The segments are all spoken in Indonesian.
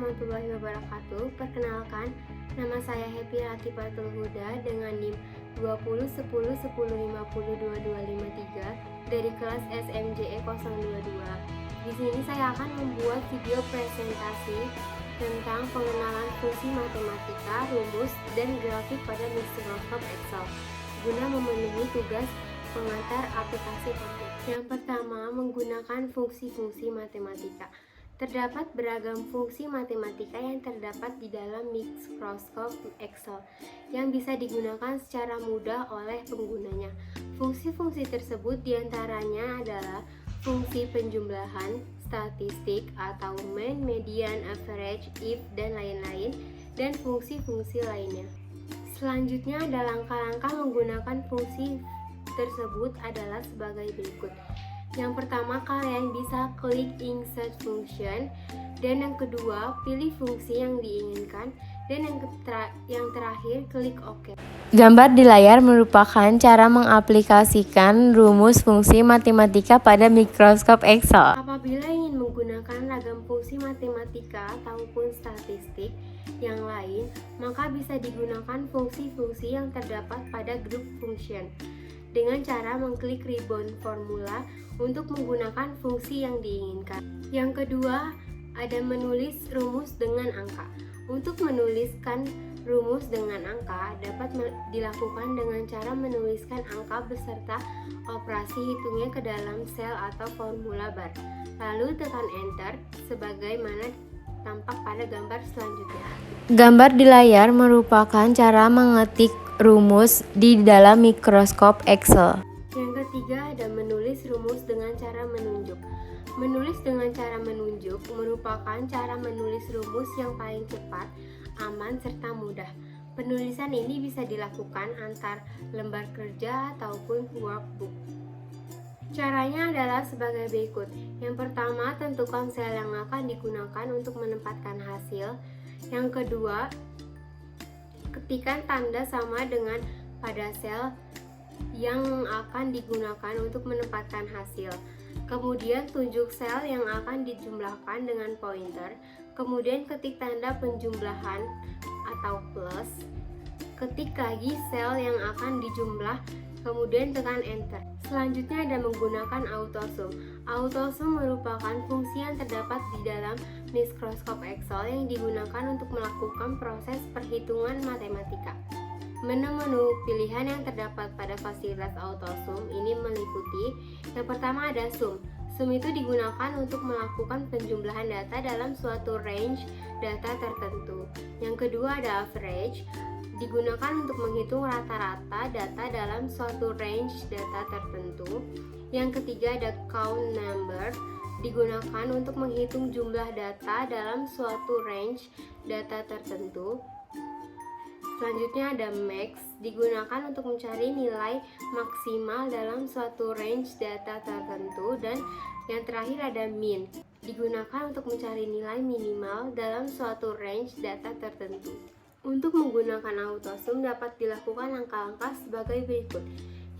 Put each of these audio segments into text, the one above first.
warahmatullahi wabarakatuh. Perkenalkan, nama saya Happy Latifatul Huda dengan NIM 201010502253 dari kelas SMJE 022. Di sini saya akan membuat video presentasi tentang pengenalan fungsi matematika, rumus, dan grafik pada Microsoft Excel guna memenuhi tugas pengantar aplikasi komputer. Yang pertama, menggunakan fungsi-fungsi matematika. Terdapat beragam fungsi matematika yang terdapat di dalam Microsoft Excel yang bisa digunakan secara mudah oleh penggunanya. Fungsi-fungsi tersebut diantaranya adalah fungsi penjumlahan, statistik atau mean, median, average, if, dan lain-lain, dan fungsi-fungsi lainnya. Selanjutnya ada langkah-langkah menggunakan fungsi tersebut adalah sebagai berikut. Yang pertama, kalian bisa klik insert function, dan yang kedua, pilih fungsi yang diinginkan, dan yang terakhir, klik OK. Gambar di layar merupakan cara mengaplikasikan rumus fungsi matematika pada Microsoft Excel. Apabila ingin menggunakan ragam fungsi matematika ataupun statistik yang lain, maka bisa digunakan fungsi-fungsi yang terdapat pada group function dengan cara mengklik ribbon formula untuk menggunakan fungsi yang diinginkan. Yang kedua, ada menulis rumus dengan angka. Untuk menuliskan rumus dengan angka dapat dilakukan dengan cara menuliskan angka beserta operasi hitungnya ke dalam sel atau formula bar. Lalu tekan enter sebagaimana tampak pada gambar selanjutnya. Gambar di layar merupakan cara mengetik rumus di dalam Microsoft Excel. Yang ketiga ada menulis rumus dengan cara menunjuk. Menulis dengan cara menunjuk merupakan cara menulis rumus yang paling cepat, aman, serta mudah. Penulisan ini bisa dilakukan antar lembar kerja ataupun workbook. Caranya adalah sebagai berikut. Yang pertama, tentukan sel yang akan digunakan untuk menempatkan hasil. Yang kedua, ketikkan tanda sama dengan pada sel yang akan digunakan untuk menempatkan hasil. Kemudian tunjuk sel yang akan dijumlahkan dengan pointer. Kemudian ketik tanda penjumlahan atau plus. Ketik lagi sel yang akan dijumlah, kemudian tekan enter. Selanjutnya ada menggunakan autosum. Autosum merupakan fungsi yang terdapat di dalam Microsoft Excel yang digunakan untuk melakukan proses perhitungan matematika. Menu-menu pilihan yang terdapat pada fasilitas autosum ini meliputi: yang pertama ada sum. Sum itu digunakan untuk melakukan penjumlahan data dalam suatu range data tertentu. Yang kedua ada average, digunakan untuk menghitung rata-rata data dalam suatu range data tertentu. Yang ketiga ada count number, digunakan untuk menghitung jumlah data dalam suatu range data tertentu. Selanjutnya ada max, digunakan untuk mencari nilai maksimal dalam suatu range data tertentu. Dan yang terakhir ada min, digunakan untuk mencari nilai minimal dalam suatu range data tertentu. Untuk menggunakan autosum dapat dilakukan langkah-langkah sebagai berikut.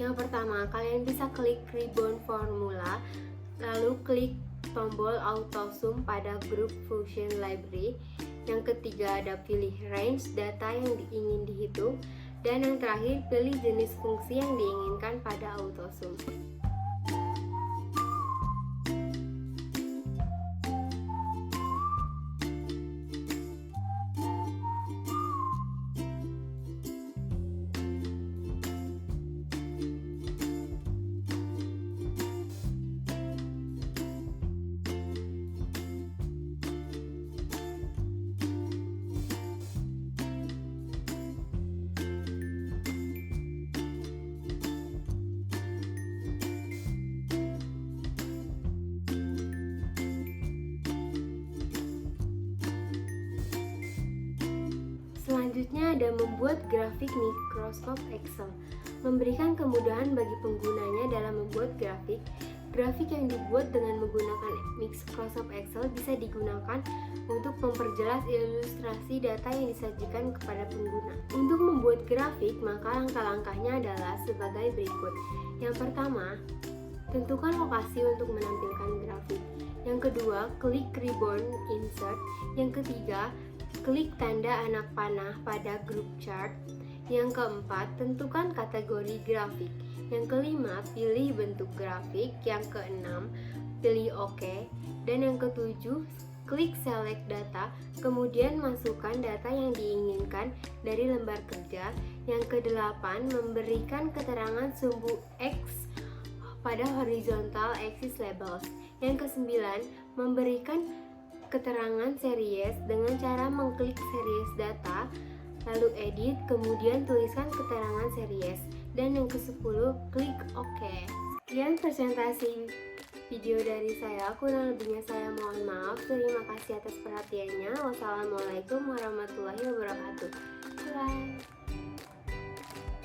Yang pertama, kalian bisa klik ribbon formula, lalu klik tombol autosum pada group function library. Yang ketiga ada pilih range data yang ingin dihitung, dan yang terakhir pilih jenis fungsi yang diinginkan pada autosum. Selanjutnya ada membuat grafik Microsoft Excel. Memberikan kemudahan bagi penggunanya dalam membuat grafik. Grafik yang dibuat dengan menggunakan Microsoft Excel bisa digunakan untuk memperjelas ilustrasi data yang disajikan kepada pengguna. Untuk membuat grafik, maka langkah-langkahnya adalah sebagai berikut. Yang pertama, tentukan lokasi untuk menampilkan grafik. Yang Yang kedua, klik ribbon insert. Yang ketiga, klik tanda anak panah pada group chart. Yang keempat, tentukan kategori grafik. Yang kelima, pilih bentuk grafik. Yang keenam, pilih OK. Dan yang ketujuh, klik select data, kemudian masukkan data yang diinginkan dari lembar kerja. Yang kedelapan, memberikan keterangan sumbu X pada horizontal axis labels. Yang kesembilan, memberikan keterangan series dengan cara mengklik series data, lalu edit, kemudian tuliskan keterangan series. Dan yang ke-10, klik OK. Sekian presentasi video dari saya, kurang lebihnya saya mohon maaf. Terima kasih atas perhatiannya. Wassalamualaikum warahmatullahi wabarakatuh. Bye.